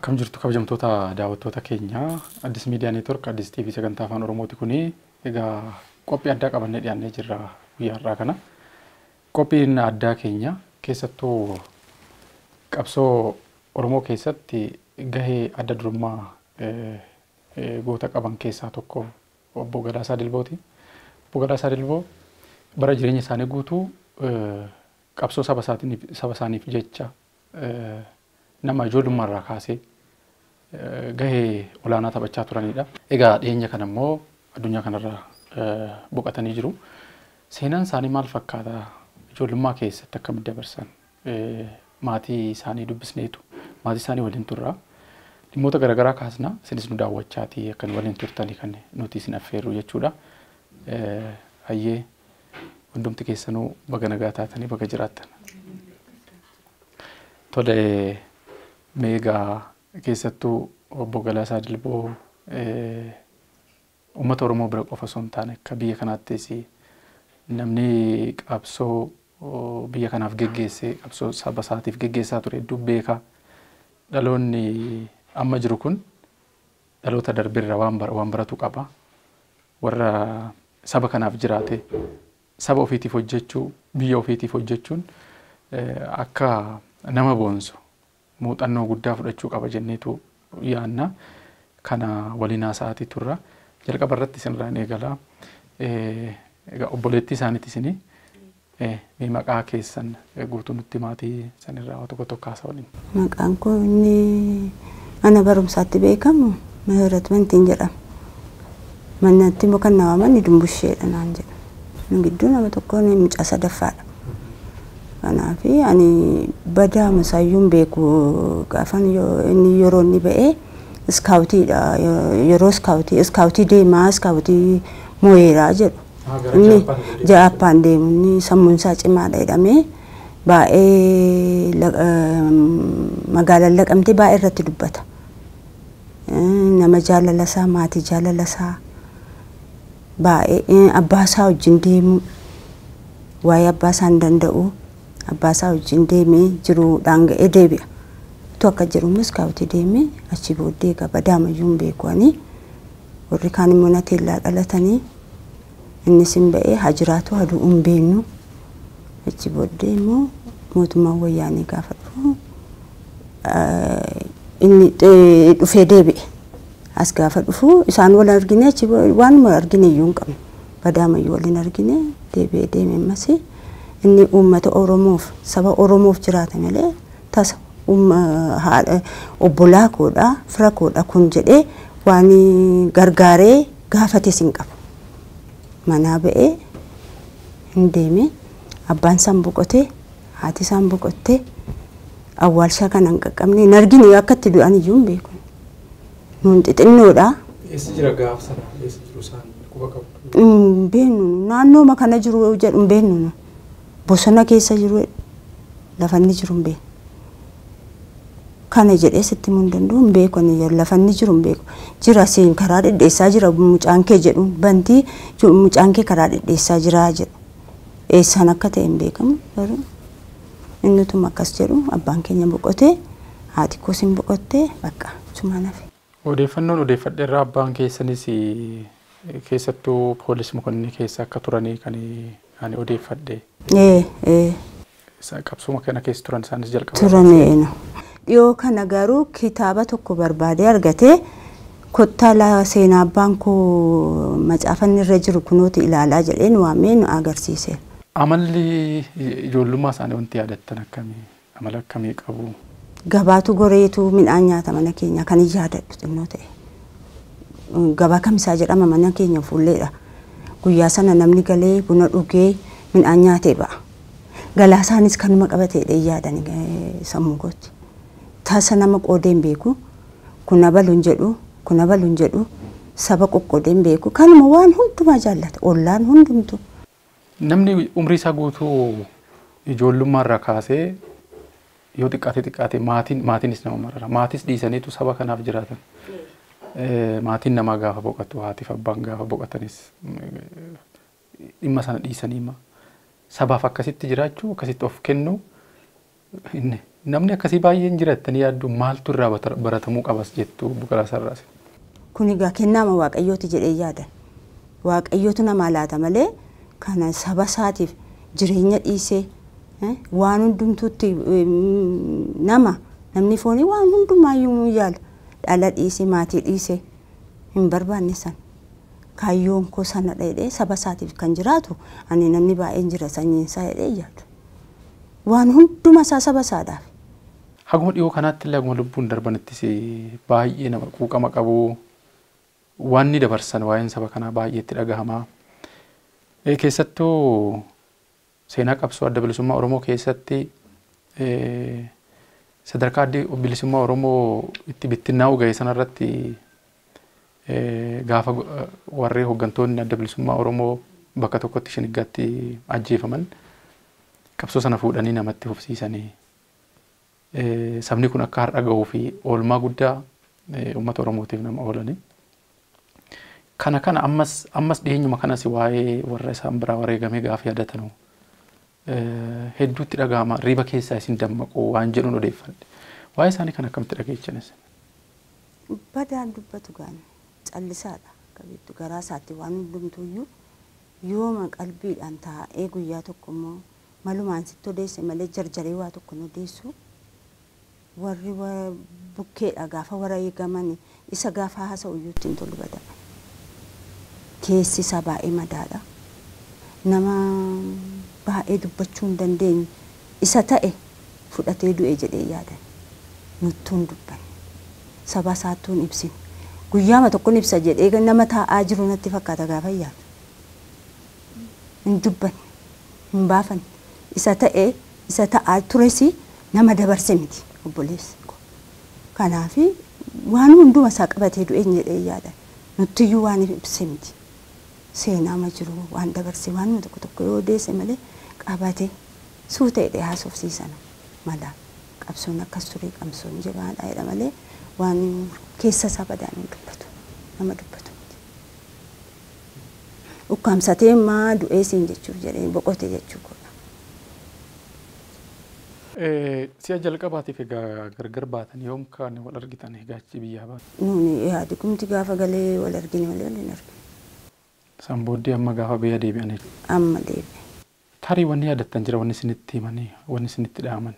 Akkam jirtu kabajamtoota daawwattoota keenya Addis Media Network Addis TV sagantaa afaan Oromooti kuni egaa qophii addaa qabannee dhiyaannee jirra guyyaa har'aa kana. Qophiin addaa keenya keessattuu qabsoo Oromoo keessatti gahee adda durummaa goota qaban keessaa tokko Obbo Galaasaa Dilbooti. Obbo Galaasaa Dilboo bara jireenya isaanii guutuu qabsoo saba isaaniif jecha nama ijoollummaarraa kaasee gahee olaanaa taphachaa turanidha. Egaa dhiyeenya kana immoo addunyaa kanarra boqotanii jiru. Seenaan isaanii maal fakkaata? Ijoollummaa keessatti akkamitti dabarsan? Maatii isaanii dubbisneetu maatii isaanii waliin turra. Dhimmoota garaagaraa kaasna isinis nu daawwachaatii akka waliin turtanii kan nuti isin affeerru jechuudha. Hayyee hundumti keessanuu baga nagaa taatanii baga jiraattan. Tole meegaa keessattuu Obbo Galaasaa Dilboo uummata Oromoo bira qofa osoo hin taane akka biyya kanaattis namni qabsoo biyya kanaaf geggeessee qabsoo saba isaatiif geggeessaa ture hedduu beekaa. Dhaloonni amma jiru kun dhaloota darbirra waan baratu qaba. Warra saba kanaaf jiraate saba ofiitiif hojjechuu biyya ofiitiif hojjechuun akka nama boonsu muuxannoo guddaa fudhachuu qaba jenneetu yaanna. Kana waliin haasa'aatii turra. Jalqaba irratti isinirraan eegala. Egaa obboleettii isaaniitti isinii maqaa keessan guutuu nutti maatii sanirraa waan tokko haasa'aa waliin. Maqaan koo inni mana barumsaatti beekamu ምህረት Mantiin jedhama. Mannatti immoo kan nawaman Dumbusheedha naan jedha. Nu gidduu nama tokkoon mucaa sadaffaadha. Kanaafi ani badaa masayyuun beeku gaafan inni yeroo inni ba'ee iskaawutiidha. Yeroo iskaawutii deemaa iskaawutii mooyeeraa jedhu. Inni Jaappaan deemu inni sammuun isaa cimaadha jedhamee baay'ee magaalaa Laqamtee baay'ee irratti dubbata. Nama jaalalasaa maatii jaalalasaa baay'ee abbaasaa wajjin deemu waa'ee abbaasaa hin danda'u. Abbaasaa wajjin deemee jiruudhaan ga'ee deebi'a. Utuu akka jiruun iskaawutii deemee achi booddee qaba daamayyuun beekuanii warri kaan immoo nateellaa dhalatanii innis hin ba'ee hajiraatu aduu hin beeknu. Achi booddee immoo mootummaan wayyaanii gaafa dhufu inni dhufee deebi'e. As gaafa dhufu isaan wal argine achi waanuma argine iyyuu hin qabne. Badaamayyuu waliin argine deebi'ee deeme ammasii. Inni uummata Oromoof saba Oromoof jiraata malee tasa obbolaa koodha fira koodha kun jedhee waan gargaaree gaafates hin qabu. Manaa ba'ee hin deeme abbaan isaan boqotee haati isaan boqottee awwaalshaa kana hin qaqqabne hin argine akka itti du'an iyyuu hin beeku. Nuun xixinnoodha. Eessa jira gaafa sana? Eessa jiru isaan quba qabu? Hin beeknu naannooma kana jiru jedhu hin beeknu. Bosona keessa jiru lafanni jiru hin beeku. Kana jedhee sitti mun danda'u hin beeku lafanni jiru hin beeku. Jira seen karaa dhedheessaa jira mucaan kee jedhu bantii mucaan kee karaa dhedheessaa jira jedhu. Eessaan akka ta'e hin beekamu garuu inni tuma akkas jedhu abbaan keenya boqotee haati koos hin boqottee bakka sumaan hafe. Odeeffannoon odeeffadheerraa abbaan keessanis keessattuu poolisii mukonni keessa akka turanii kan ani odeeffadhe. Qabsuma kana keessa turan isaanis jalqaba. Turaniinu. Dhiyoo kana garuu kitaaba tokko barbaadee argatee kottaa seenaa abbaan koo macaafanni irra jiru kunooti ilaalaa jedhee nu waamee nu agarsiise. Amalli ijoollummaa isaanii wanti yaadattan akkamii? Amala akkamii qabu? Gabaatu goreetu midhaan nyaata mana keenya kan yaadadhu xinnoo ta'e. Gabaa kamisaa jedhama mana keenya fuulleedha. Guyyaa sana namni galee buna dhugee midhaan nyaatee ba'a. Galaasaanis kanuma qabateedha yaadan sammuu gootti. Taasa nama qoodeen beeku kuna baluun jedhu saba qoqqoodeen beeku kanuma waan hundumaa jaallata ollaan hundumtu. Namni umrii isaa guutuu ijoollummaarraa kaasee yoo xiqqaate maatiinis nama marara. Maatis dhiisaniitu saba kanaaf jiraatan. Maatiin namaa gaafa boqotu haatiif abbaan gaafa boqotanis dhimma sana dhiisanii sabaaf akkasitti jiraachuu akkasitti of kennu namni akkasii baay'een jiraatanii yaaddu maaltu irraa baratamuu qabas jettu Buqalaa Sarraas. Kun egaa kennaama Waaqayyooti jedhee yaadan. Waaqayyootu nama laata malee kana saba isaatiif jireenya dhiisee waan hundumtuutti namni foonii waan hundumaayyuu yaala. Dhala dhiisee maatii dhiisee hin barbaanne sana. Kaayyoon koo sana dheedhee saba isaatiif kan jiraatu ani namni baay'een jira sanyiin isaa dheedhee yaadu. Waan hunduma isaa saba isaadhaaf. Haguma dhiyoo kanaatti illee haguma lubbuun darbanittis baay'ee nama quuqama qabu. Waan ni dabarsan waa'een saba kanaa baay'eetti dhagahamaa. Keessattuu seenaa qabsoo adda bilisummaa Oromoo keessatti sadarkaa adda bilisummaa Oromoo itti bittinnaa'uu ga'e sanarratti gaafa warree hooggantoonni adda bilisummaa Oromoo bakka tokkotti shiniggaatti ajjeefaman qabsoo sana fuudhanii namatti hubsiisanii sabni kun akka har'a ga'uu fi oolmaa guddaa uummata Oromootiif nama oolanii. Kana ammas dhiyeenyuma kanas waa'ee warra isaan biraa wareegamee gaafa yaadatanu hedduutti dhagahama riba keessaa isin dammaquu waan jedhuun odeeffadhe. Waa'ee isaanii kan akkamitti dhageechanis? Badaan dubbatu gaana callisaadha. Qabeettu garaa isaatti waan hundumtuuyyuu yooma qalbiidhaan taa'ee guyyaa tokko immoo malumaan sitti odeesse malee jarjaree waa tokko odeessu warri bukkeedha gaafa wareegaman isa gaafa haasa'uyyuutti hin tolu badama. Keessi isaa baay'ee madaadha. Nama baay'ee dubbachuu hin dandeenye isa ta'e fudhatee du'e jedhee yaadan. Nuttuun dubbanne. Saba isaattuun ibsin. Guyyaama tokkoon ibsa jedhee nama taa'aa jiru natti fakkaata gaafa yaadu. Hin dubbanne. Hin baafanne. Isa ta'e isa ta'aa tures nama dabarse miti obboleessi. Kanaaf waan hunduma isaa qabatee du'e jedhee yaadan. Nuttiyyuu waan ibse miti. Seenaa ma jiru waan dabarse waan tokko yoo odeesse malee qabatee suutee haasofsiisan mala qabsoon akkas ture qabsoon jabaadha jedha malee waan keessa isaa badaan hin dubbatu nama dubbatu. Ukkaamsatee maa du'ee siin jechuuf jedhee boqote jechuu godha. Si'a jalqabaatiif egaa gargar baatan yoom kan wal argitan egaa achi biyyaa baatan? Nuuni yaadi kumti gaafa galee wal argine malee wal hin argine. Sambooddee amma gaafa biyya deebi'anii? Amma deebi'e. Tarii wanni yaadattan jira wanni isinitti himanii wanni isinitti dhaaman?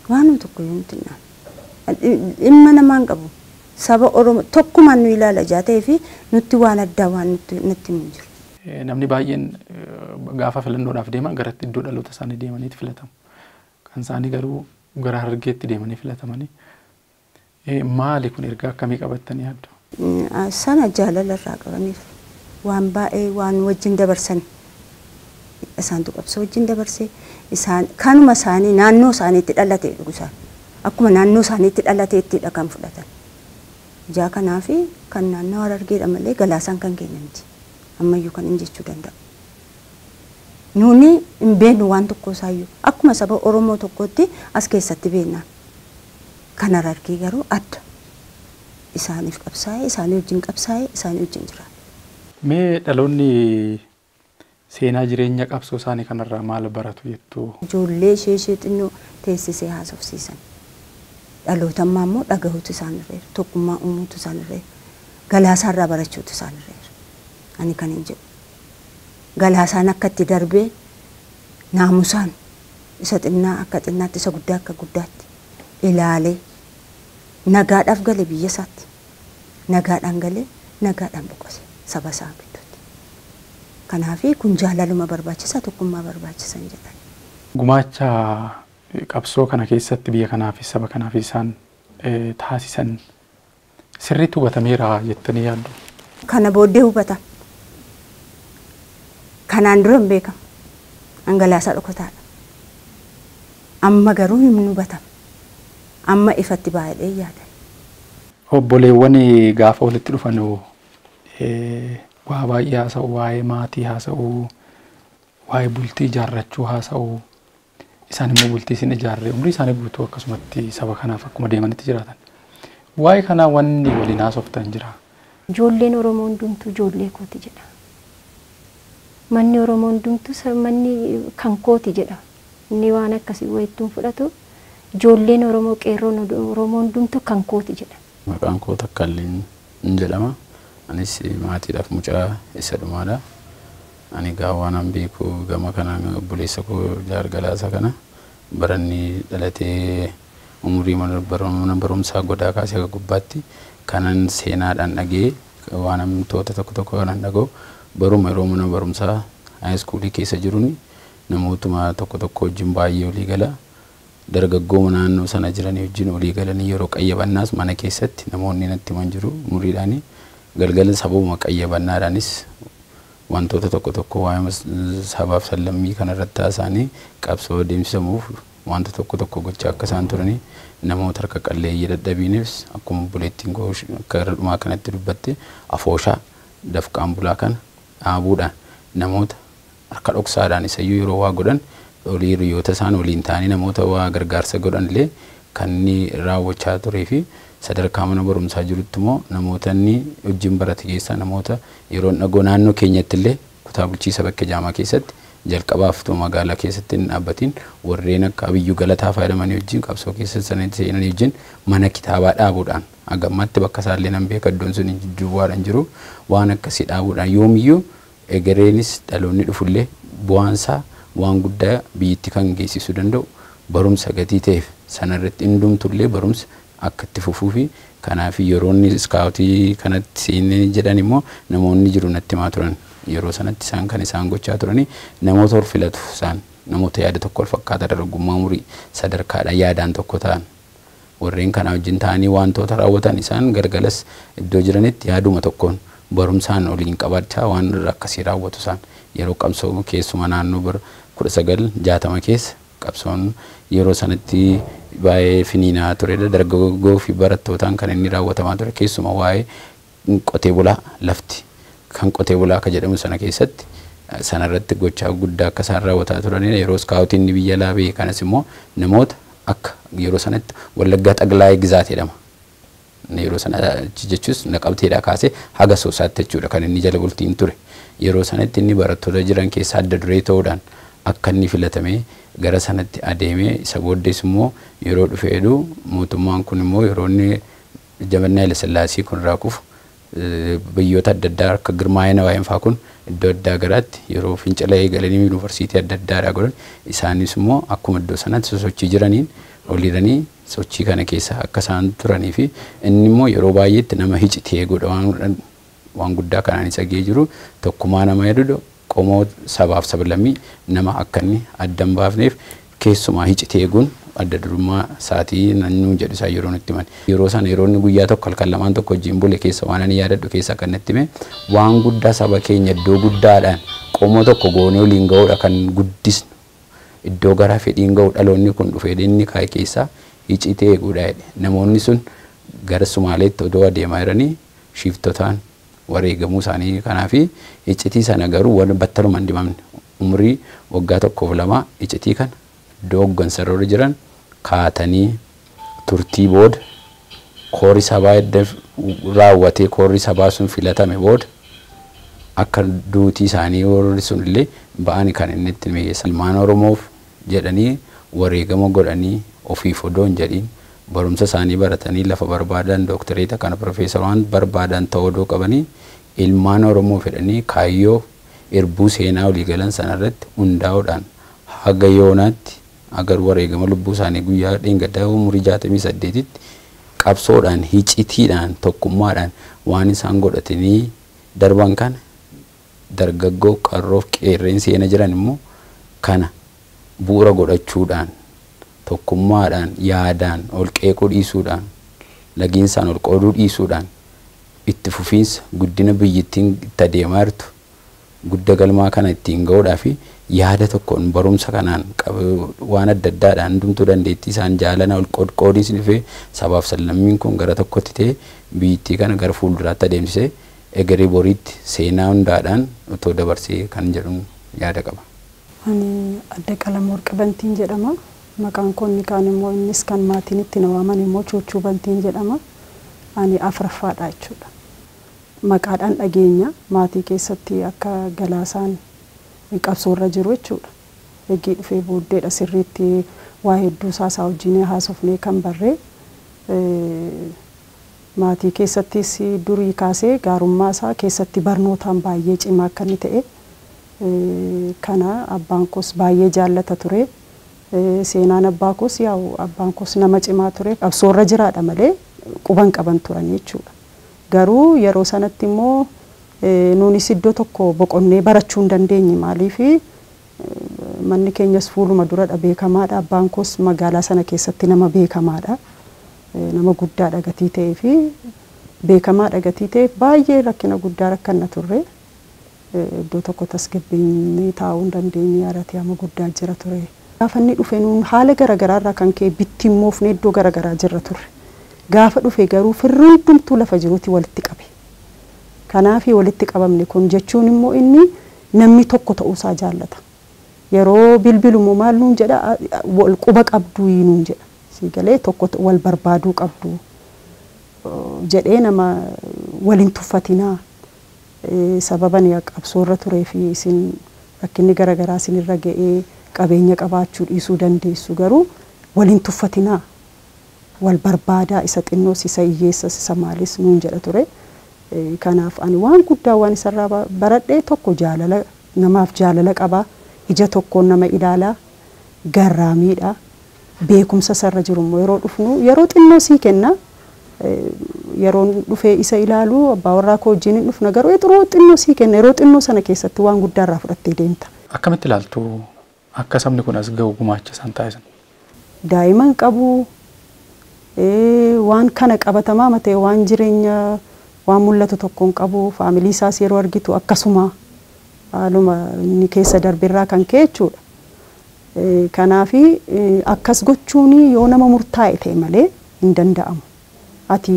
Waan tokko yoo nuti dhimma namaan qabu saba Oromoo tokkumaan nu ilaala jaatee fi nutti waan addaa waan nutti himu jiru. Namni baay'een gaafa filannoodhaaf deeman gara iddoo dhaloota isaanii deemaniiti filatamu. Kan isaanii garuu gara Harargeetti deemanii filatamanii. Maali kun ergaa akkamii qabattanii yaaddu? Sana jaalala irraa qabaniif. Waan baay'ee waan wajjin dabarsan isaantu qabsoo wajjin dabarsee isaan kanuma isaanii naannoo isaaniitti dhalate dhugusaa akkuma naannoo isaaniitti dhalateettidha kan fudhatan. Ijaa kanaaf kan naannoo Harargeedha malee Galaasaan kan keenya miti ammayyuu kan hin jechuu danda'u. Nuuni hin beeknu waan tokko isaayyuu akkuma saba Oromoo tokkotti as keessatti beekna. Kan Harargee garuu adda. Isaaniif qabsaa'ee isaanii wajjin qabsaa'ee isaanii wajjin jira. Mee dhaloonni seenaa jireenya qabsoo isaanii kanarraa maal baratu jettu? Ijoollee ishee xinnoo teessisee haasofsiisan. Dhalootammaa immoo dhagahuutu isaanirreera. Tokkummaa uumuutu isaanirreera. Galaasaarraa barachuutu isaanirreera. Ani kan hin jedhu. Galaasaan akka itti darbee naamusaan isa xinnaa akka xinnaatti isa guddaa akka guddaatti ilaalee nagaadhaaf gale biyya isaatti. Nagaadhaan galee nagaadhaan boqose. Saba isaa gidduutti. Kanaaf kun jaalaluma barbaachisa tokkummaa barbaachisan jedhan. Gumaacha qabsoo kana keessatti biyya kanaaf saba kanaaf isaan taasisan sirriitti hubatameera jettanii yaaddu? Kana booddee hubata. Kanaan dura hin beekamu. Hangalaasaa dhokotaadha. Amma garuu hin hubatamu. Amma ifatti baay'ee yaadan. Obboleewwan gaafa walitti dhufan waa baay'ee haasa'u waa'ee maatii haasa'u waa'ee bultii ijaarrachuu haasa'u isaan immoo bultii isin ijaarree umrii isaanii guutuu akkasumatti saba kanaaf akkuma deemanitti jiraatan. Waa'ee kanaa wanni waliin haasoftan jira. Ijoolleen Oromoo hundumtuu ijoollee kooti jedha. Manni Oromoo hundumtuu manni kan kooti jedha. inni waan akkasii wayittuun fudhatu ijoolleen Oromoo qeerroon Oromoo hundumtu kan kooti jedha. Maqaan koo Takkaalleen jedhama. Anis maatiidhaaf mucaa isa dhumaadha. Ani gaawwaan beeku gama kana obboleessa koo Jaargalaasa kana baranni dhalatee umurii mana barumsaa godaa kaasee akka gubbaatti kanan seenaadhaan dhagee waan amtoota tokko kanan dhagoo baruma yeroo mana barumsaa haayiskuulii keessa jiruun namootuma tokko wajjin baay'ee olii gala dargaggoo naannoo sana jiran wajjin olii galanii yeroo qayyabannaas mana keessatti namoonni natti man jiru umuriidhaanii galgala sababuma qayyabannaadhaanis wantoota tokko waa'ee sabaaf sallammii kanarratti taasisanii qabsoo deemsisamuuf wanta tokko gochaa akka isaan turanii namoota harka qalleeyyii dadhabiinis akkuma buleettiin koo dhumaa kanatti dubbatte afooshaa dafqaan bulaa kana dhaabuudhaan namoota harka dhoksaadhaan isayyuu yeroo waa godhan olii hiriyoota isaan waliin ta'anii namoota waa gargaarsa godhan illee kan inni raawwachaa turee fi sadarkaa mana barumsaa jirutti immoo namoota inni wajjin barate keessaa namoota yeroo dhagoo naannoo keenyatti illee kutaa bulchiisa bakka jaamaa keessatti jalqabaaf magaalaa keessatti hin dhaabbatiin warreen akka Abiyyuu Galataa fayyadamanii wajjin qabsoo keessatti sanatti seenanii wajjin mana kitaabaa dhaabuudhaan hagammatti bakka isaallee nan beeka iddoon sun duwwaadhaan jiru waan akkasii dhaabuudhaan yoomiyyuu egereenis dhaloonni dhufullee bu'aansaa waan guddaa biyyatti kan geessisuu danda'u barumsa gatii ta'eef sanarratti hundumtullee barumsa akka itti fufuu fi kanaaf yeroonni iskaawutii kanatti seenanii jedhan immoo namoonni jiru natti himaa turan yeroo sanatti isaan kan isaan gochaa turanii namoota ol filatu isaan namoota yaada tokko ol fakkaata dargaggummaa umurii sadarkaadha yaadaan tokko ta'an warreen kana wajjin ta'anii wantoota raawwatan isaan gargalas iddoo jiranitti yaaduma tokkoon barumsaan waliin qabachaa waan akkasii raawwatu isaan yeroo qabsoo keessuma naannoo bara 1960 keessa qabsoon yeroo sanatti baay'ee finiinaa turedha dargaggoo fi barattootaan kan inni raawwatamaa ture keessuma waa'ee qotee bulaa lafti kan qotee bulaa akka jedhamu sana keessatti sanarratti gochaa guddaa akka isaan raawwataa turanidha yeroo iskaawutiin biyya laabee kanas immoo namoota akka yeroo sanatti Wallaggaa Xaglaayee Gizaat jedhama yeroo sana jechuus Naqamteedhaa kaasee haga Soosaatti jechuudha kan inni jala bultiin ture yeroo sanatti inni barattoota jiran keessaa adda duree ta'uudhaan akka inni filatamee gara sanatti adeemee isa booddees immoo yeroo dhufeedhu mootummaan kun immoo yeroo inni Jabannaa Hayilasillaasee kun raakuuf biyyoota adda addaa akka Girmaayee Nawaayenfaa kun iddoo addaa garaatti yeroo fincila eegalanii yuunivarsiitii adda addaadhaa godhan isaanis immoo akkuma iddoo sanatti sosochii jiraniin oliiranii sochii kana keessa akka isaan turanii fi inni immoo yeroo baay'eetti nama hicitee godha waan guddaa kanaan isa ga'ee jiru tokkummaa nama yaadu qomoo sabaaf sablammii nama akka inni addan baafneef keessumaa hicitee eeguun adda durummaa saatii nannuu jedhu isaa yeroo nutti himan yeroo sana yeroo inni guyyaa tokko halkan lamaan tokko wajjin bule keessa waan ani yaadadhu keessa kan natti hime waan guddaa saba keenya iddoo guddaadhaan qomoo tokko goonee waliin ga'uudha kan guddisnu iddoo garaa fedhiin ga'u dhaloonni kun dhufee inni kaa'e keessaa hicitee eeguudha namoonni sun gara Sumaaleetti odoo adeemaa jiranii shiiftotaan wareegamuu isaanii kanaaf iccitii sana garuu waan battaluma hin dhimamne umurii waggaa 1-2 iccitii kana iddoo hooggansarra jiran kaatanii turtii booda koori sabaa raawwatee koori sabaa sun filatame booda akka duutii isaanii warri sun illee ba'anii kan inni itti meeshaa ilmaan Oromoof jedhanii wareegama godhanii ofiif odoo hin jedhiin barumsa isaanii baratanii lafa barbaadan dooktareeta kana profeesar waan barbaadan ta'uu qabanii ilmaan Oromoo fedhanii kaayyoo irbuu seenaa olii galan sanarratti hundaa'uudhaan haga yoonaatti agar wareegama lubbuu isaanii guyyaa dheengaddaa umurii 68tti qabsoodhaan hicitiidhaan tokkummaadhaan waan isaan godhatanii darban kana dargaggoo qarroof qeerreen seena jiran immoo kana bu'uura godhachuudhaan tokkummaadhaan yaadaan ol qeequu dhiisuudhaan lagiinsaan ol qooduu dhiisuudhaan itti fufiinsa guddina biyyittiin itti adeemaa jirtu gudda galmaa kana ittiin ga'uudhaa fi yaada tokkoon barumsa kanaan waan adda addaadhaan hundumtuu dandeettii isaan jaalana ol qoodiis dhufee sabaaf sallammiin kun gara tokkotti ta'e biyyittii kana gara fuulduraatti adeemsisee egeree boriitti seenaa hundaadhaan otoo dabarsee kan jedhu yaada qaba. Ani Adde Qalameworq Bantiin jedhama. Maqaan konni kaan immoo innis kan maatiin itti na waaman immoo Chuuchuu Bantiin jedhama. Ani afuraffaadha jechuudha. Maqaadhaan dhageenya maatii keessatti akka Galaasaan qabsoorra jiru jechuudha. eegii dhufee booddeedha sirriitti waa hedduu isaa wajjin haasofnee kan barree maatii keessattis durii kaasee gaarummaa isaa keessatti barnootaan baay'ee cimaa akka inni ta'e kana abbaan koos baay'ee jaallata ture. Seenaan abbaa koos yaa'u abbaan koos nama cimaa ture qabsoorra jiraadha malee quban qaban turan jechuudha. Garuu yeroo sanatti immoo nuunis iddoo tokko boqonnee barachuu hin dandeenye maaliif manni keenyas fuuluma duradha beekamaadha abbaan koos magaalaa sana keessatti nama beekamaadha. Nama guddaadha gatii ta'ee fi beekamaadha gatii ta'e baay'ee rakkina guddaa rakkanna turre iddoo tokko tasgabbiin taa'uu hin dandeenye yaadate amma guddaa jira ture. Gaafa inni dhufe nuun haala garaagaraa irraa kan ka'e bittimmoofne iddoo garaagaraa jirra turre. Gaafa dhufe garuu firri hundumtuu lafa jiruuti walitti qabe. Kanaaf walitti qabamne kun jechuun immoo inni namni tokko ta'uusaa jaallata. Yeroo bilbilumoo maal nuun jedha wal quba qabduu nuun jedha. Sigalee tokko wal barbaaduu qabdu jedhee nama waliin tuffatinaa sababan qabsoorra turee fi isin rakkinni garaagaraa isin irra ga'ee qabeenya qabaachuu dhiisuu dandeessu garuu waliin tuffatinaa wal barbaadaa isa xinnoos isa hiyyeessas isa maalis nuun jedha ture. Kanaaf ani waan guddaa waan isarraa baradhee tokko jaalala namaaf jaalala qaba ija tokkoon nama ilaalaa garraamiidha. Beekumsa sarra jiru yeroo dhufnu yeroo xinnoo sii kenna yeroo dhufee isa ilaalu abbaa warraa koo wajjin dhufna garuu yeroo xinnoo sii kenna yeroo xinnoo sana keessatti waan guddaa irraa fudhattee deemta. Akkamitti ilaaltu akka sabni kun as ga'u gumaacha isaan taasisan? Daa'iman qabu waan kana qabatamaa matee waan jireenya waan mul'atu tokkoon qabu faamilii isaas yeroo argitu akkasuma haaluma inni keessa darbirraa kan ka'e jechuudha. Kanaafi akkas gochuun yoo nama murtaa'e ta'e malee hin danda'amu. Ati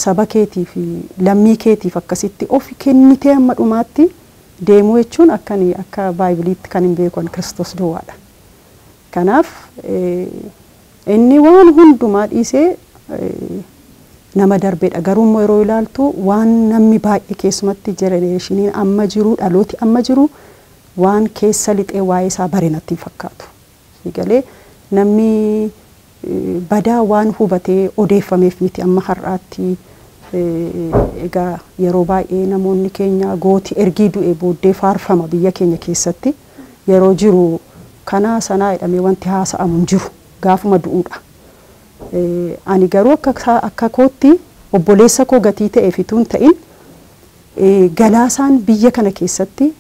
saba keetii fi lammii keetiif akkasitti of kennitee amma dhumaatti deemuu jechuun akka baaybiliitti kan hin beekan Kiristoos duwwaadha. Kanaaf inni waan hundumaa dhiisee nama darbeedha. Garuu immoo yeroo ilaaltu waan namni baay'ee keessumatti jenereeshiniin amma jiru dhalooti amma jiru waan keessa lixee waa'ee isaa bare natti fakkaatu. Sigalee namni badaa waan hubatee odeeffameef miti amma har'aatti egaa yeroo baay'ee namoonni keenya gooti ergii du'e booddee faarfama biyya keenya keessatti yeroo jiru kana sanaa jedhamee wanti haasa'amu hin jiru gaafuma du'uudha. Ani garuu akka kootti obboleessa koo gatii ta'eef ituun ta'in galaasaan biyya kana keessatti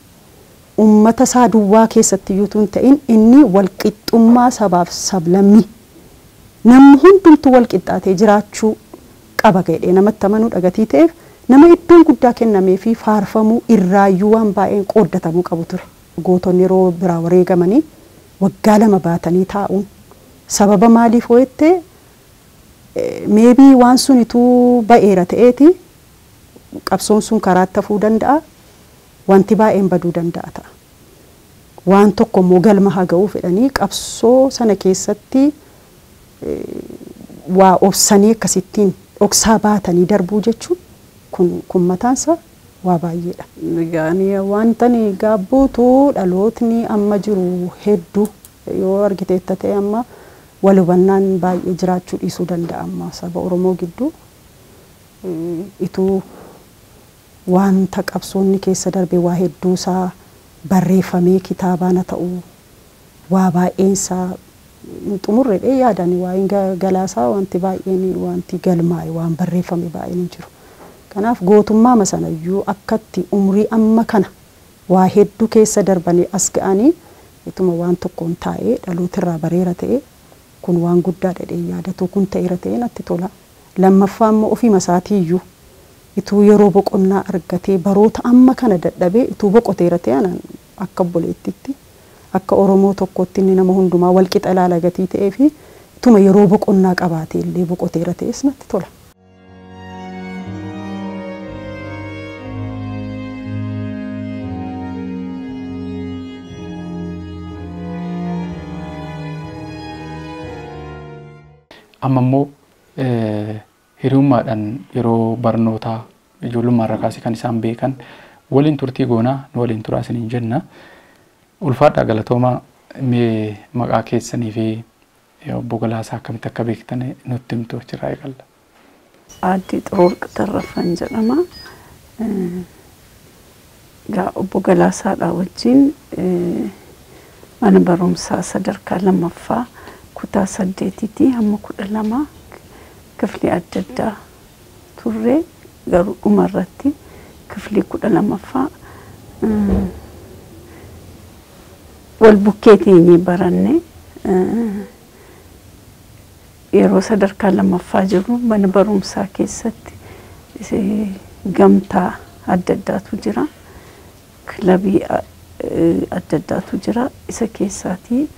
ummata isaa duwwaa keessatti yuutuun ta'in inni walqixxummaa sabaaf sablammii namni hundumtuu walqixxaatee jiraachuu qaba jedhee namatti amanuu dhagatii ta'eef nama iddoon guddaa kennamee fi faarfamuu irraayyuu waan baay'een qooddatamuu qabu ture. Gootonni yeroo biraa wareegamanii waggaa 2 baatanii taa'uun sababa maaliif hoo'ettee meebii waan sunituu ba'eera ta'eeti qabsoon sun karaatti hafuu danda'a. Wanti baay'een baduu danda'a ta'a. Waan tokko immoo galma haa ga'uu fedhanii qabsoo sana keessatti waa obsanii akkasittiin dhoksaa baatanii darbuu jechuun kun mataansa waa baay'eedha. Yaani wanta ni gaabbuutu dhalootni amma jiru hedduu yoo argiteetta ta'e amma wal hubannaan baay'ee jiraachuu dhiisuu danda'a amma saba Oromoo gidduu ituu wanta qabsoonni keessa darbe waa hedduusaa barreeffamee kitaabaan ta'u waa baay'eensaa xumurreedhee yaadanii waa'een galaasaa wanti baay'een wanti galmaa'e waan barreeffame baay'een hin jiru. Kanaaf gootummaa masanayyuu akkatti umrii amma kana waa hedduu keessa darbanii as ga'anii ituma waan tokkoon taa'ee dhalootirraa bareera ta'e kun waan guddaa dhedhee yaadatu kun ta'eera ta'e natti tola. Lammaffaa immoo ofii masaatiiyyuu ituu yeroo boqonnaa argatee baroota amma kana dadhabee ituu boqoteera ta'e akka obboleettiitti akka Oromoo tokkotti inni nama hundumaa walqixa ilaala gatii ta'ee fi ituma yeroo boqonnaa qabaatee illee boqoteera ta'es natti tola. Amma immoo hiriyummaadhaan yeroo barnootaa ijoollummaa irraa kaasee kan isaan beekan waliin turtii goonaa nu waliin turaa isiniin jenna. Ulfaadhaa galatoomaa mee maqaa keessanii fi obbo Galaasaa akkamitti akka beektan nutti himtu jira eegalla. Aadde Xiruwarq Tarrafaan jedhama. Gaa obbo Galaasaadhaa wajjin mana barumsaa sadarkaa lammaffaa kutaa 8tii hamma 12 kifli adda addaa turre garuu dhumarratti kifli 12ffaa wal bukkee teenyee baranne yeroo sadarkaa lammaffaa jiru mana barumsaa keessatti gamtaa adda addaatu jira. Kilabii adda addaatu jira. Isa keessaatii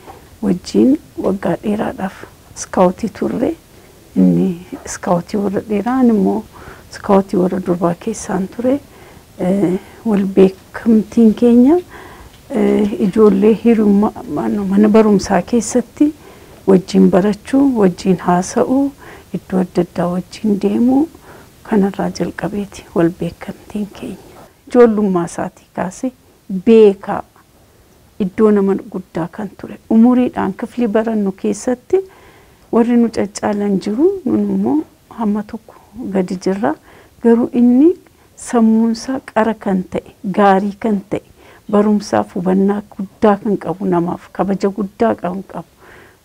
wajjin waggaa dheeraadhaaf iskaawutii turre. Inni iskaawutii warra dheeraan immoo iskaawutii warra durbaa keessaan ture. Wal beekamtiin keenya ijoollee hiriyummaa mana barumsaa keessatti wajjin barachuu, wajjin haasa'uu, iddoo adda addaa wajjin deemuu kanarraa jalqabeeti wal beekamtiin keenya. Ijoollummaa isaatii kaasee beekaa iddoo nama guddaa kan ture. Umuriidhaan kifli barannu keessatti warri nu caccaalan jiru, nun immoo hamma tokko gadi jirra. Garuu inni sammuunsaa qara kan ta'e, gaarii kan ta'e, barumsaaf hubannaa guddaa kan qabu, namaaf kabaja guddaa kan qabu,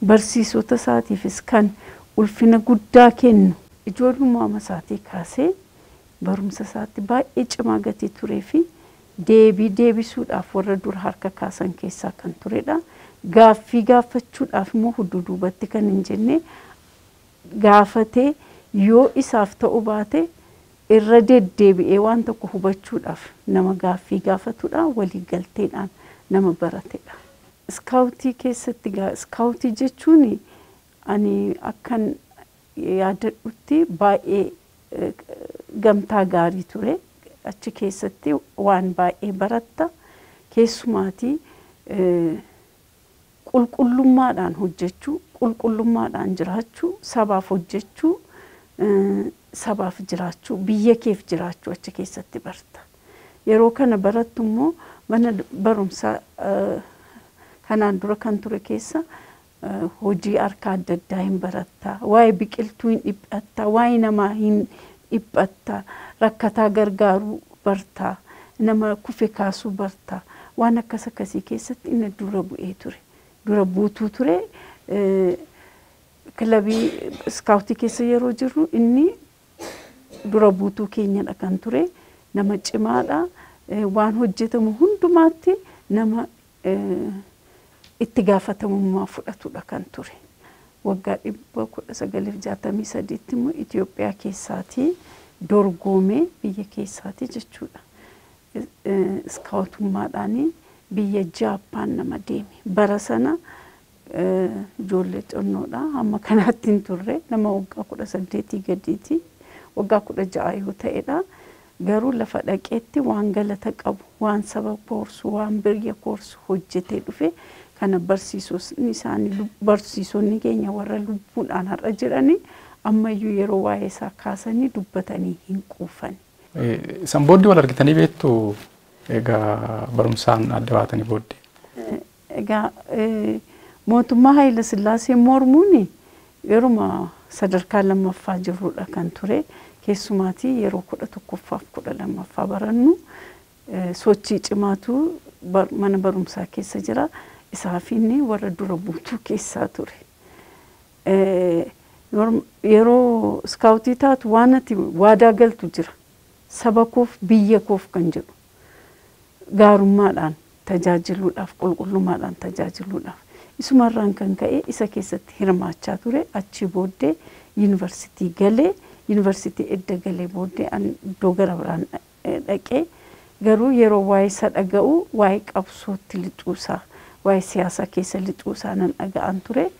barsiisota isaatiifis kan ulfina guddaa kennu. Ijoollummaa isaatii kaasee barumsa isaatti baay'ee cimaa gatii turee fi deebisuudhaaf warra dura harka kaasan keessaa kan turedha. Gaaffii gaafachuudhaaf immoo hudduubatti kan hin jenne gaafatee yoo isaaf ta'u baate irra deddeebi'ee waan tokko hubachuudhaaf nama gaaffii gaafatudha. Walii galteedhaan nama baratedha. Iskaawutii keessatti iskaawutii jechuun ani akkan yaadadhutti baay'ee gamtaa gaarii ture. Achi keessatti waan baay'ee baratta. Keessumaatii qulqullummaadhaan hojjechuu, qulqullummaadhaan jiraachuu, sabaaf hojjechuu, sabaaf jiraachuu, biyya keef jiraachuu achi keessatti barta. Yeroo kana barattu immoo mana barumsaa kanaan dura kan ture keessa hojii harkaa adda addaa hin baratta. Waa'ee biqiltuu hin dhiphatta, waa'ee namaa hin dhiphatta, rakkataa gargaaruu barta, nama kufe kaasuu barta. Waan akkasii keessatti inni dura bu'ee ture. Dura buutuu ture. Kilabii iskaawutii keessa yeroo jirru inni dura buutuu keenyadha kan ture. Nama cimaadha. Waan hojjetamu hundumaatti nama itti gaafatamummaa fudhatudha kan ture. Waggaa 1963 immoo Itoophiyaa keessaatii dorgoomee biyya keessaatii jechuudha. Iskaawutummaadhaan biyya Jaappaan nama deeme. Bara sana ijoollee connoodha. Amma kanaatti hin turre. Nama waggaa 18 gadiiti. Waggaa 16 yoo ta'edha. Garuu lafa dhaqeetti waan galata qabu, waan saba koorsu, waan biyya koorsu hojjetee dhufe. Kana barsiisonni keenya warra lubbuudhaan har'a jiranii ammayyuu yeroo waa'ee isaa kaasanii dubbatanii hin quufan. Isan booddee wal argitanii beektu egaa barumsaan adda baatanii booddee? Egaa mootummaa Haayila Sillaasee mormuun yeruma sadarkaa lammaffaa jirrudha kan ture. Keessumaatii yeroo 11ffaaf 12ffaa barannu sochii cimaatu mana barumsaa keessa jira. Isaafinni warra dura buutuu keessaa ture. Yeroo iskaawutii taatu waan ati waadaa galtu jira. Saba koof biyya koof kan jedhu. Gaarummaadhaan tajaajiluudhaaf, qulqullummaadhaan tajaajiluudhaaf. Isumarraan kan ka'e isa keessatti hirmaachaa ture. Achi booddee yuunivarsiitii galee, yuunivarsiitii edda galee booddee iddoo gara biraan dhaqee garuu yeroo waa'ee isa dhaga'u waa'ee qabsootti lixuusaa. Waa'ee siyaasa keessa lixuusaa nan dhaga'an ture.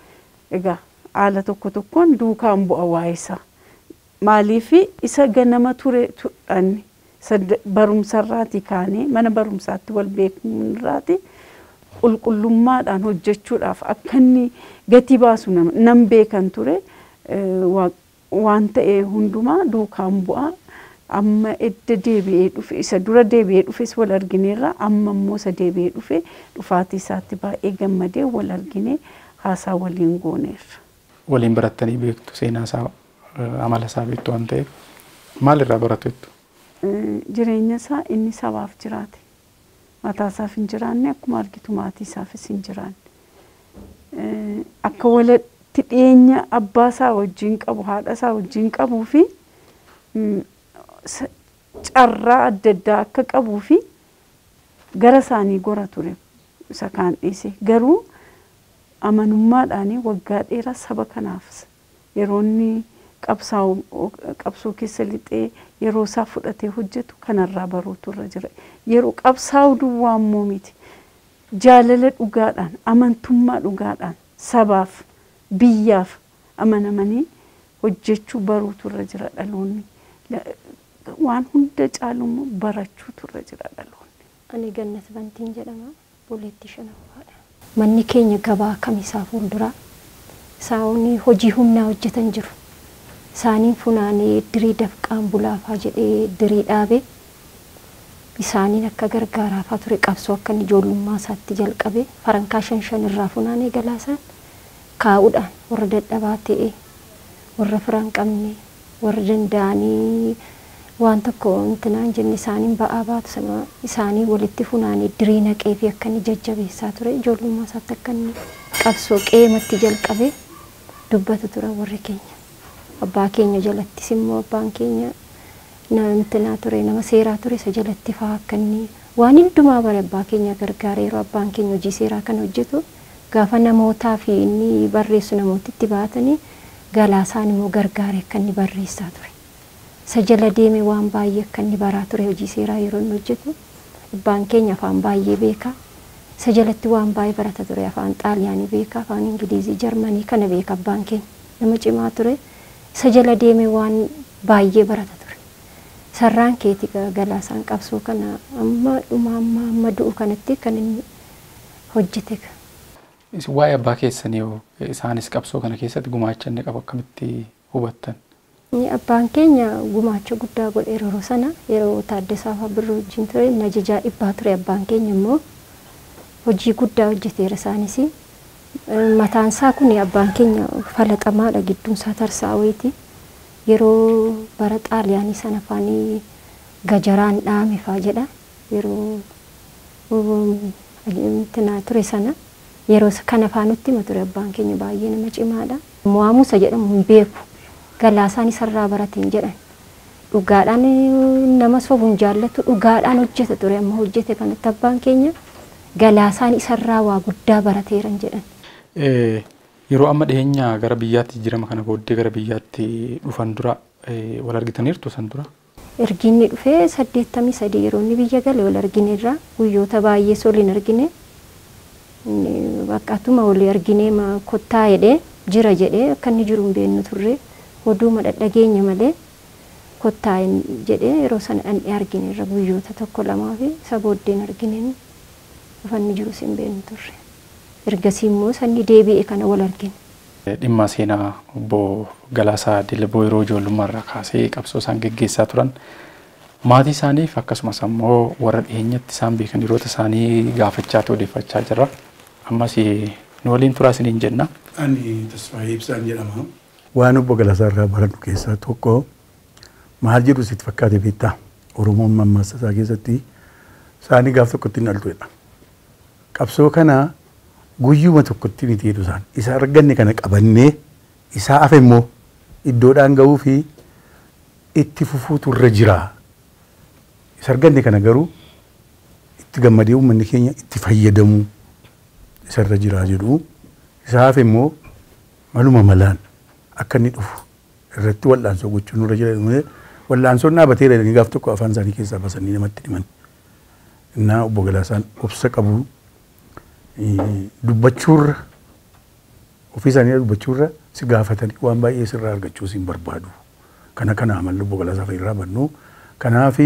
Egaa haala tokkoon duukaan bu'a waa'ee isaa. Maaliif isa ganama ture tudhanni barumsarraati kaanee mana barumsaatti wal beekumirraati qulqullummaadhaan hojjechuudhaaf akka inni gatii baasu nan beekan ture. Waan ta'e hundumaa duukaan bu'a. amma edda deebi'ee dhufe isa dura deebi'ee dhufes wal argineerra amma immoo isa deebi'ee dhufe dhufaatii isaatti baay'ee gammadee wal arginee haasaa waliin gooneerra. Waliin barattanii beektu seenaa isaa amala isaa beektu waan ta'eef maalirraa barattu? Jireenya isaa inni sabaaf jiraate mataa isaaf hin jiraanne akkuma argitu maatii isaafis hin jiraanne akka walitti dhiyeenya abbaa isaa wajjin qabu haadha isaa wajjin qabuu fi carraa adda addaa akka qabuu fi gara isaanii gora ture isa kaan dhiise garuu amanummaadhaan waggaa dheeraa saba kanaaf yeroo inni qabsoo keessa lixee yeroo isaa fudhatee hojjetu kanarraa baruutu irra jira. Yeroo qabsaa'u duwwaa immoo miti jaalala dhugaadhaan amantummaa dhugaadhaan sabaaf biyyaaf amanamanii hojjechuu baruutu irra jira dhaloonni. Waan hunda caalu immoo barachuutu irra jira dhaloonni. Ani Gannat Bantiin jedhama Buleetti Shanaffaadha. Manni keenya gabaa kamisaa fuulduraa saawonni hojii humnaa hojjetan jiru. Isaaniin funaanee dirii dafqaan bulaafaa jedhee dirii dhaabe isaaniin akka gargaaraafaa ture qabsoo akka ijoollummaa isaatti jalqabe farankaa 5 irraa funaanee galaasaan kaa'uudhaan warra dadhabaa ta'e warra firaan qabne warra danda'anii waan tokko intinaan jenne isaaniin ba'aa baatu sama isaanii walitti funaanee dirii naqee fi akka jajjabeessaa ture ijoollummaa isaatti akka qabsoo qeematti jalqabe dubbatu ture warri keenya. Abbaa keenya jalatti simmoo abbaan keenya namni ture nama seeraa ture isa jalatti faa akkanni waan hundumaa bare abbaa keenya gargaaree yeroo abbaan keenya hojii seeraa kan hojjetu gaafa namootaa fi inni barreessu namootitti baatanii galaasaan immoo gargaaree akka inni barreessaa ture. Isa jala deeme waan baay'ee akka inni baraa ture hojii seeraa yeroo inni hojjetu abbaan keenya afaan baay'ee beeka. Isa jalatti waan baay'ee barata ture afaan xaaliyaanii beeka afaan ingilizii jarmanii kana beeka abbaan keenya nama cimaa ture. Isa jala deeme waan baay'ee barata ture. Sarraan keetii galaasaan qabsoo kana amma du'u kanatti kan inni hojjete. Waa'ee abbaa keessanii isaanis qabsoo kana keessatti gumaacha inni qabu akkamitti hubattan? Abbaan keenya gumaacha guddaa godhe yeroo sana yeroo Taaddasaa Birruu wajjin ture ajajaa dhibbaa ture abbaan keenya immoo hojii guddaa hojjeteera isaanis. Mataan isaa kun abbaan keenya falaxamaadha gidduun isaa tarsaa'eeti yeroo bara xaaliyaanii sana afaanii gajaraan dhaame faa jedha yeroo ture sana yeroo kan afaanutti ma ture abbaan keenya baay'ee nama cimaadha. Mo'aamusa jedhamu hin beeku galaasaan isarraa barateen jedhan dhugaadhaan nama sobuun jaallatu dhugaadhaan hojjeta ture amma hojjete kanatti abbaan keenya galaasaan isarraa waa guddaa barateeran jedhan. Yeroo amma dhiyeenya gara biyyaatti jijjiirama kana booddee gara biyyaatti dhufan dura wal argitaniirtu san dura? Erginni dhufee 83 yeroo inni biyya gale wal argineerra guyyoota baay'ee soliin argine baqqatuma wal argine kottaa jedhee jira jedhee akka inni jiru hin beeknu turre oduuma dhadhageenya malee kottaa jedhee yeroo sana dhandhee argineerra guyyoota tokko lamaa fi isa booddeen argine ufanni jiru hin beeknu turre. Ergasii immoo sanni deebi'e kana wal argine. Dhimma seenaa obbo Galaasaa Dillaboo yeroo ijoollummaa irraa kaasee qabsoo isaan geggeessaa turan maatii isaaniif akkasumas ammoo warra dhiyeenyatti isaan beekan dhiirota isaanii gaafachaa odeeffachaa jirra. Ammas nu waliin turaa isiniin jenna. Ani Tasfaayee Ibsaan jedhama. Waan obbo Galaasaa irraa baradhu keessaa tokko maal jedhu sitti fakkaate beektaa? Oromoon mammaaksa isaa keessatti isaanii gaaf tokkotti hin dhaltuudha. Qabsoo kana guyyuma tokkotti miti jedhu isaan isa arganne kana qabannee isaa hafe immoo iddoodhaan gahuu fi itti fufuutu irra jira. Isa arganne kana garuu itti gammadee uummanni keenya itti fayyadamu isa irra jira jedhu isa hafe immoo maluma malaan akka inni dhufu irratti wal'aansoo gochuun irra jira. Wal'aansoon dhaabateera jedhanii gaaf tokko afaan isaanii keessaa basanii namatti himan. Innaa obbo Galaasaan obsa qabu dubbachuurra ofii isaanii dubbachuurra si gaafatanii waan baay'ee sirraa argachuu siin barbaadu. Kana amalli obbo Galaasaa fayyirraa bannu. Kanaaf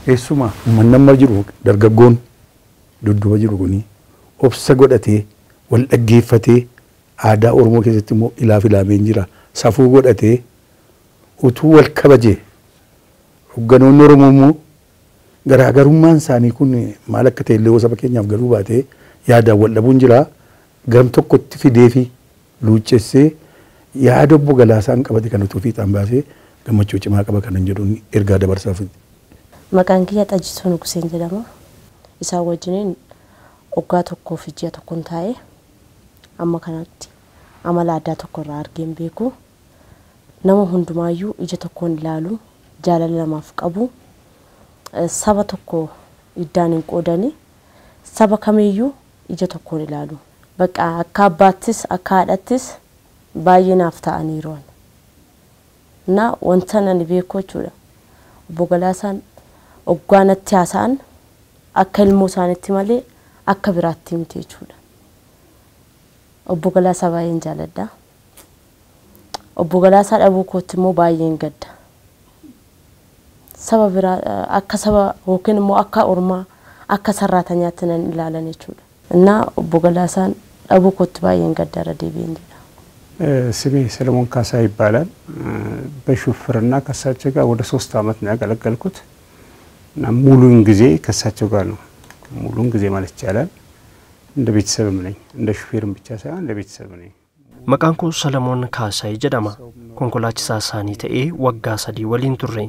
eessuma uummanni amma jiru dargaggoon dudduuba jiru kuni obsa godhatee wal dhaggeeffatee aadaa Oromoo keessatti immoo ilaaf ilaameen jira. Safuu godhatee utuu wal kabajee Hogganoonni Oromoo immoo garaagarummaan isaanii kun maal akka ta'e illee saba keenyaaf galuu baatee yaadaan wal dhabuun jira. Gam tokkotti fidee fi luuccessee yaada obbo Galaasaan qabate kan utuu fiixaan baasee gammachuu cimaa qaba kanan jedhuun ergaa dabarsaaf. Maqaan kiyya Xajjisoo Nuguseen jedhama. Isaan wajjiniin waggaa tokkoo fi ji'a tokkoon taa'ee amma kanatti amala addaa tokko irraa argeen beeku. Nama hundumaayyuu ija tokkoon ilaalu, jaalala namaaf qabu, saba tokko iddaan hin qoodani, saba kamiyyuu ija tokkoon ilaalu. Bakka akka abbaattis akka haadhattis baay'ee naaf ta'aniiru. Na wanta nani beeku jechuudha. Obbo Galaasaan oggaanatti haasa'an akka ilmoo isaaniitti malee akka biraatti miti jechuudha. Obbo Galaasaa baay'een jaaladha. Obbo Galaasaa dhabuu kootti immoo baay'een gadda. Saba biraa akka saba yookiin immoo akka ormaa akka sarraatanyaatti nan ilaalan jechuudha. Na Obbo Galaasaan dhabuu kootti baay'een gaddaara deebiin jedha. ስሜ ሰለሞን ካሳ ይባላል። በሹፍርና ከሳቸው ጋር ወደ 3 አመት ነው ያገለገልኩት እና ሙሉን ጊዜ ከሳቸው ጋር ነው። ሙሉን ጊዜ ማለት ይቻላል እንደ ቤተሰብም ነኝ። እንደ ሹፌርም ብቻ ሳይሆን እንደ ቤተሰብ ነኝ። Maqaan koo Salamoon Kaasaa jedhama. Konkolaachisaa isaanii ta'ee waggaa 3 waliin turre.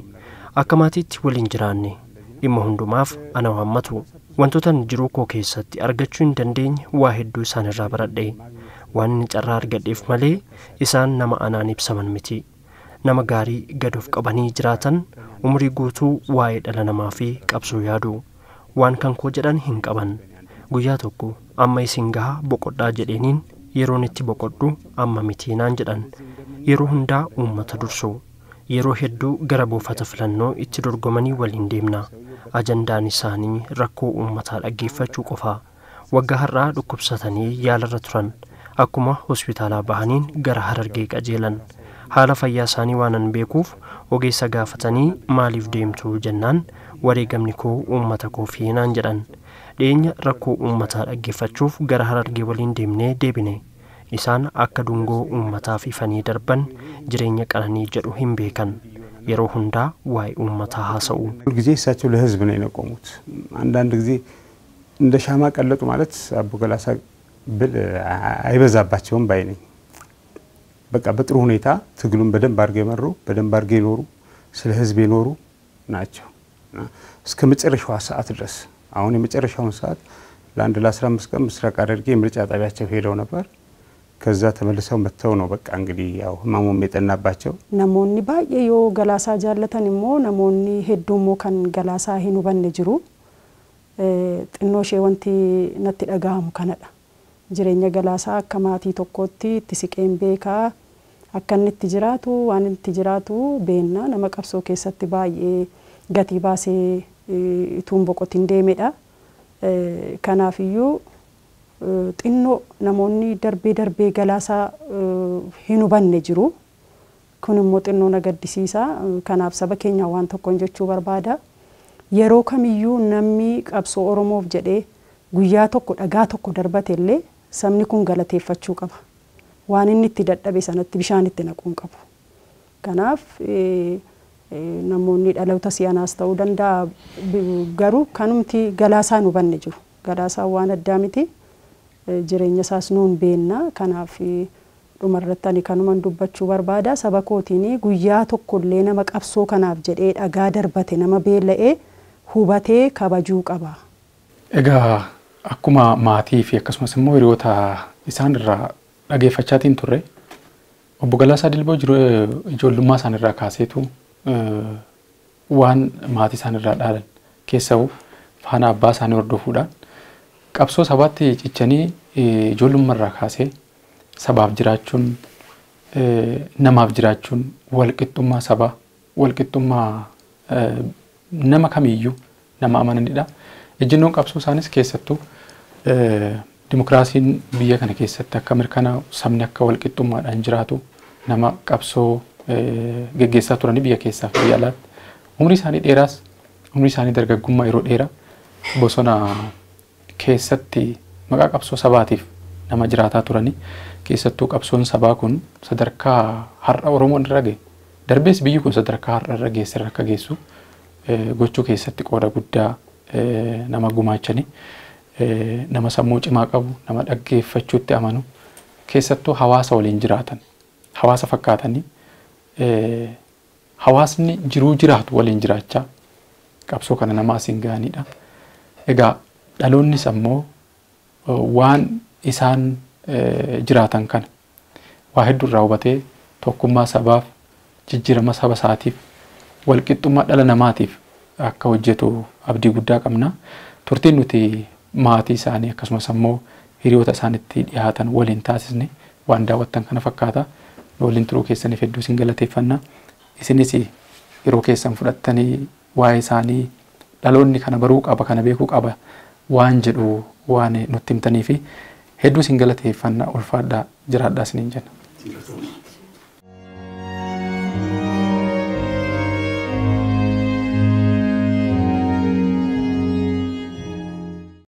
Akka maatiitti waliin jiraanne. Dhimma hundumaaf ana waammatu. Wantoota jiruu koo keessatti argachuu hin dandeenye waa hedduu isaan irraa baradhe. Waan inni carraa argadheef malee isaan nama anaan ibsaman miti. Nama gaarii gad of qabanii jiraatan umrii guutuu waa'ee dhala namaa fi qabsoo yaadu. Waan kan koo jedhan hin qaban. Guyyaa tokko amma isin gahaa boqodhaa jedheeniin yeroon itti boqodhu amma miti naan jedhan. Yeroo hundaa uummata dursu. Yeroo hedduu gara buufata filannoo itti dorgomanii waliin deemna. Ajandaan isaanii rakkoo uummataa dhaggeeffachuu qofa. Waggaa har'aa dhukkubsatanii yaalarra turan. Akkuma hospitaalaa bahaniin gara Harargee qajeelan. Haala fayyaa isaanii waanan beekuuf ogeessa gaafatanii maaliif deemtu jennaan wareegamni koo uummata koo fi naan jedhan. Dhiyeenya rakkoo uummataa dhaggeeffachuuf gara Harargee waliin deemnee deebine. Isaan akka dungoo uummataaf ifanii darban jireenya qananii jedhu hin beekan. Yeroo hundaa waa'ee uummataa haasa'u. ጊዜ እሳቸው ለህዝብ ነው የቆሙት። አንዳንድ ጊዜ እንደ ሻማ ቀለጡ ማለት አቦ ገላሳ ብል አይበዛባቸውም ባይ ነኝ። በቃ በጥሩ ሁኔታ ትግሉን በደንብ አድርገው የመሩ በደንብ አድርገው ይኖሩ ስለ ህዝብ ይኖሩ ናቸው። እስከ መጨረሻው ሰዓት ድረስ አሁን የመጨረሻውን ሰዓት ለአንድ ለ15 ቀን ምስራቅ ሐረርጌ ምርጫ ጣቢያቸው ሄደው ነበር። ከዛ ተመልሰው መተው ነው በቃ እንግዲህ ያው ህመሙም የጠናባቸው ናሞኒ ባየዮ ገላሳ ጃለተንሞ ናሞኒ ሄዱሞ ከን ገላሳ ሂኑ በነ ጅሩ ጥኖሼ ወንቲ ነቲ ደጋሙ ከነዳ jireenya Galaasaa akka maatii tokkotti itti siqeen beekaa akka inni itti jiraatu waan inni itti jiraatu beekna nama qabsoo keessatti baay'ee gatii baasee ituun boqotiin deemedha. Kanaaf iyyuu xinnoo namoonni darbee Galaasaa hin hubanne jiru. Kun immoo xinnoo na gaddisiisa. Kanaaf saba keenya waan tokkoon jechuu barbaada. Yeroo kamiyyuu namni qabsoo Oromoof jedhee guyyaa tokko dhagaa tokko darbate illee sabni kun galateeffachuu qaba. Waan inni itti dadhabe sanatti bishaan itti naquun qabu. Kanaaf namoonni dhaloota si'anaas ta'uu danda'a garuu kanumti Galaasaan hubanne jiru. Galaasaan waan addaa miti. Jireenya isaas nuun beenna. Kanaaf dhumarratti ani kanuman dubbachuu barbaada. Saba kootiin guyyaa tokkollee nama qabsoo kanaaf jedhee dhagaa darbate nama beela'ee hubatee kabajuu qaba. Egaa akkuma maatii fi akkasumas immoo hiriyoota isaan irraa dhageeffachaatiin turre obbo Galaasaa Dilboo ijoollummaa isaan irraa kaaseetu waan maatii isaan irraa dhaalan keessa'u faana abbaa isaanii hordofuudhaan qabsoo sabaatti cichanii ijoollummaa irraa kaasee sabaaf jiraachuun namaaf jiraachuun walqixxummaa sabaa walqixxummaa nama kamiyyuu nama amananidha. Ejjennoon qabsoo isaanis keessattuu dimokiraasiin biyya kana keessatti akka mirkanaa'u sabni akka walqixxummaadhaan jiraatu nama qabsoo geggeessaa turanii biyya keessaa fi biyya alaatti umrii isaanii dheeraas umrii isaanii dargaggummaa yeroo dheeraa bosona keessatti maqaa qabsoo sabaatiif nama jiraataa turanii keessattuu qabsoon sabaa kun sadarkaa har'a Oromoon irra ga'e darbees biyyi kun sadarkaa har'a irra geesse akka geessu gochuu keessatti qooda guddaa nama gumaachanii nama sammuu cimaa qabu nama dhaggeeffachuutti amanu keessattuu hawaasa waliin jiraatan hawaasa fakkaatanii hawaasni jiruu jiraatu waliin jiraachaa qabsoo kana nama asiin gahanidha. Egaa dhaloonnis ammoo waan isaan jiraatan kana waa hedduu irraa hubatee tokkummaa sabaaf jijjiirama saba isaatiif walqixxummaa dhala namaatiif akka hojjetu abdii guddaa qabna. Turtiin nuti maatii isaanii akkasumas ammoo hiriyoota isaanitti dhiyaatan waliin taasisne waan daawwattan kana fakkaata. Waliin turuu keessaniif hedduu isin galateeffanna. Isinis yeroo keessan fudhattanii waa'ee isaanii dhaloonni kana baruu qaba kana beekuu qaba waan jedhu waan nutti himtanii fi hedduu isin galateeffanna ulfaadhaa jiraadhaa isiniin jenna.